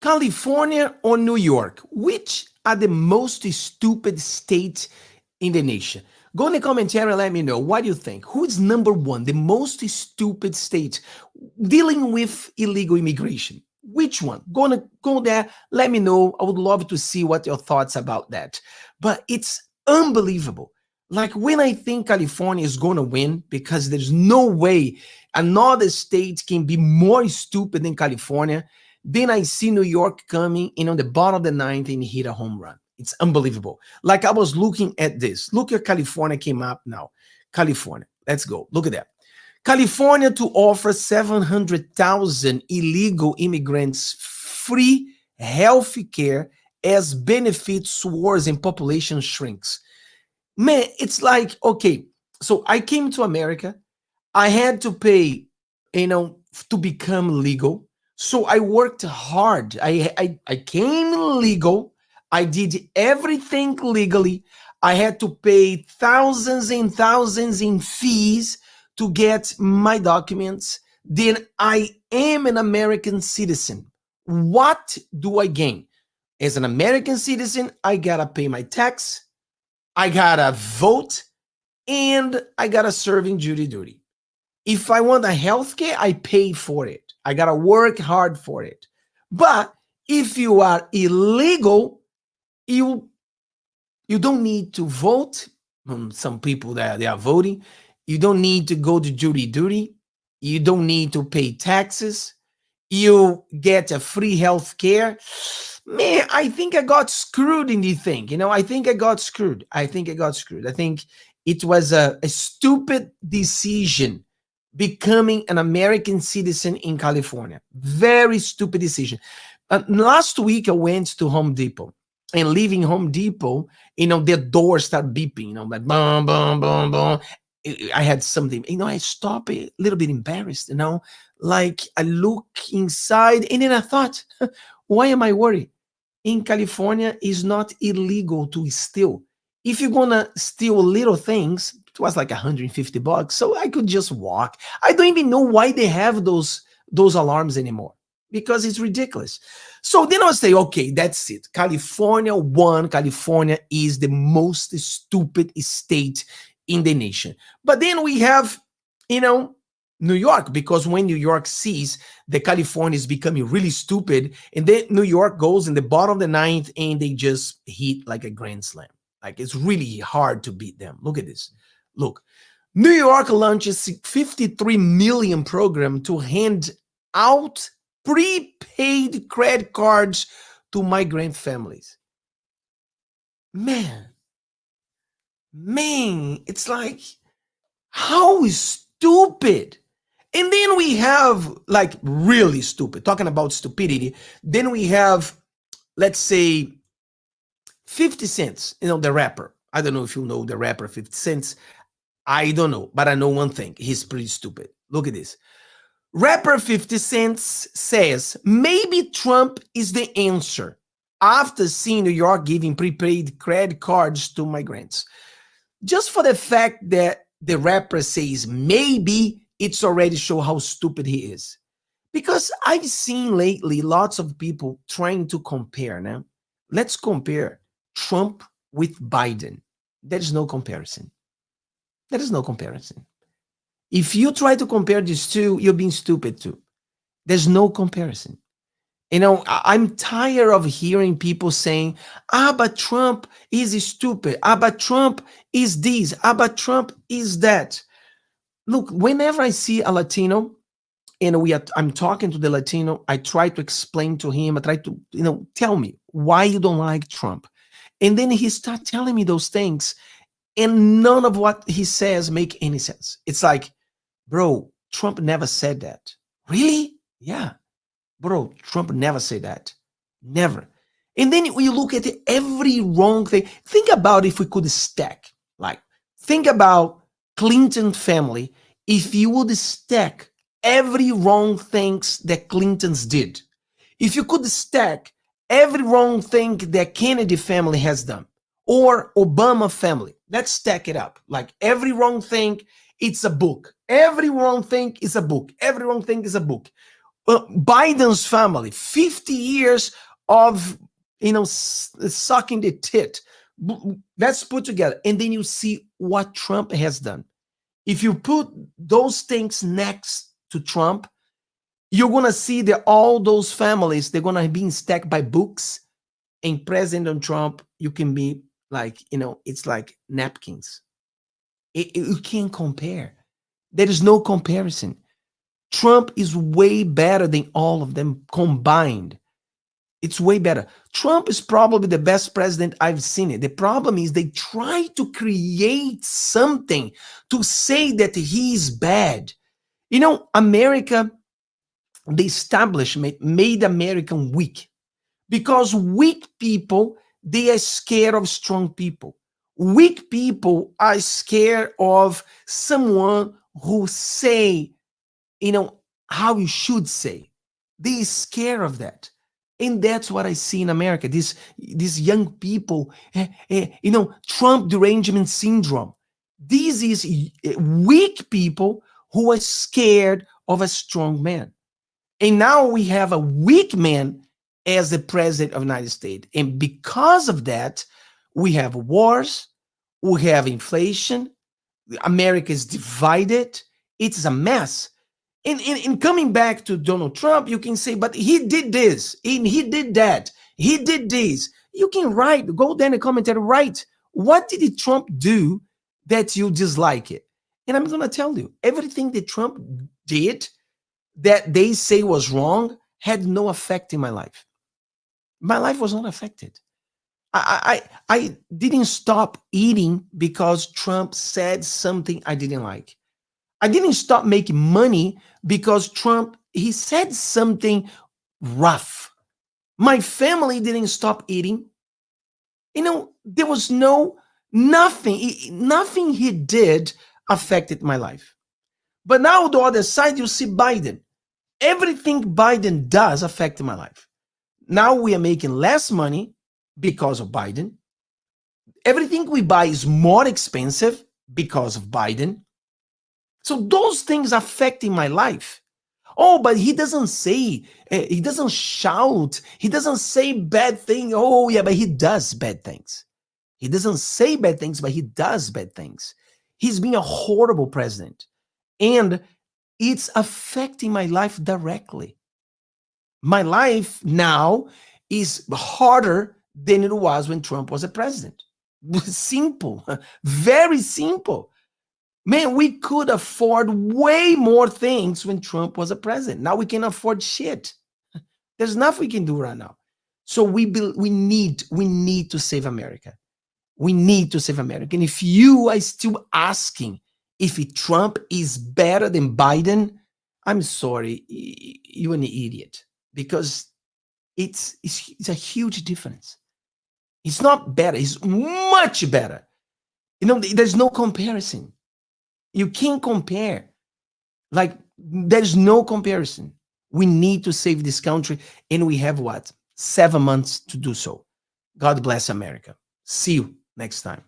California or New York? Which are the most stupid states in the nation? Go in the commentary and let me know what you think. Who is number one, the most stupid state dealing with illegal immigration? Which one? Go there, let me know. I would love to see what your thoughts about that. But it's unbelievable. Like when I think California is going to win, because there's no way another state can be more stupid than California. Then I see New York coming in on the bottom of the ninth and hit a home run. It's unbelievable. Like I was looking at this. Look at California came up now. California. Let's go. Look at that. California to offer 700,000 illegal immigrants free health care as benefits soars and population shrinks. Man, it's like, okay, so I came to America. I had to pay, to become legal. So I worked hard. I came legal. I did everything legally. I had to pay thousands and thousands in fees to get my documents. Then I am an American citizen. What do I gain? As an American citizen, I gotta pay my tax, I gotta vote, and I gotta serve in jury duty. If I want a healthcare, I pay for it. I gotta work hard for it. But if you are illegal, you don't need to vote. Some people that they are voting. You don't need to go to jury duty. You don't need to pay taxes. You get a free health care. Man, I think I got screwed in the thing. I think I got screwed. I think it was a stupid decision becoming an American citizen in California. Very stupid decision. Last week, I went to Home Depot. And leaving Home Depot, their doors start beeping, like boom, boom, boom, boom. I had something, I stopped a little bit embarrassed, like I look inside and then I thought, why am I worried? In California, it's not illegal to steal. If you're gonna steal little things, it was like $150, so I could just walk. I don't even know why they have those alarms anymore, because it's ridiculous. So then I'll say, okay, that's it. California won. California is the most stupid state in the nation. But then we have, New York, because when New York sees that California is becoming really stupid, and then New York goes in the bottom of the ninth and they just hit like a grand slam. Like it's really hard to beat them. Look at this. Look, New York launches 53 million program to hand out prepaid credit cards to migrant families. Man, it's like, how stupid. And then we have like really stupid, talking about stupidity. Then we have, let's say, 50 Cent, the rapper. I don't know if you know the rapper 50 Cent. I don't know, but I know one thing. He's pretty stupid. Look at this. Rapper 50 Cent says, maybe Trump is the answer after seeing New York giving prepaid credit cards to migrants. Just for the fact that the rapper says maybe, it's already show how stupid he is. Because I've seen lately lots of people trying to compare. Now, let's compare Trump with Biden. There is no comparison. There is no comparison. If you try to compare these two, you're being stupid too. There's no comparison. I'm tired of hearing people saying, but Trump is stupid. But Trump is this. But Trump is that. Look, whenever I see a Latino and I'm talking to the Latino, I try to explain to him, I try to, tell me why you don't like Trump. And then he starts telling me those things, and none of what he says make any sense. It's like, bro, Trump never said that. Really? Yeah. Bro, Trump never said that. Never. And then when you look at every wrong thing, think about if we could stack, like, think about Clinton family, if you would stack every wrong things that Clintons did, if you could stack every wrong thing that Kennedy family has done, or Obama family, let's stack it up. Like every wrong thing, it's a book. Every wrong thing is a book. Every wrong thing is a book. Biden's family, 50 years of, sucking the tit. Let's put together. And then you see what Trump has done. If you put those things next to Trump, you're going to see that all those families, they're going to be stacked by books. And President Trump, you can be like, it's like napkins. You can't compare. There is no comparison. Trump is way better than all of them combined. It's way better. Trump is probably the best president I've seen. It. The problem is they try to create something to say that he's bad. America, the establishment made America weak because weak people, they are scared of strong people. Weak people are scared of someone who say, how you should say. They scared of that. And that's what I see in America. These young people, Trump derangement syndrome. This is weak people who are scared of a strong man. And now we have a weak man as the president of the United States. And because of that, we have wars, we have inflation, America is divided. It's a mess. In coming back to Donald Trump, you can say, but he did this, and he did that, he did this. You can write, go there in the commentary, write, what did Trump do that you dislike it? And I'm going to tell you, everything that Trump did that they say was wrong had no effect in my life. My life was not affected. I didn't stop eating because Trump said something I didn't like. I didn't stop making money because Trump, he said something rough. My family didn't stop eating. There was nothing he did affected my life. But now on the other side, you see Biden. Everything Biden does affected my life. Now we are making less money because of Biden. Everything we buy is more expensive because of Biden. So those things affecting my life. Oh, but he doesn't say, he doesn't shout, he doesn't say bad things. Oh, yeah, but he does bad things. He doesn't say bad things, but he does bad things. He's being a horrible president. And it's affecting my life directly. My life now is harder than it was when Trump was a president. Simple, very simple. Man, we could afford way more things when Trump was a president. Now we can afford shit. There's nothing we can do right now. So we need to save America. We need to save America. And if you are still asking if Trump is better than Biden, I'm sorry, you're an idiot, because it's a huge difference. It's not better. It's much better. There's no comparison. You can't compare. Like, there's no comparison. We need to save this country, and we have 7 months to do so. God bless America. See you next time.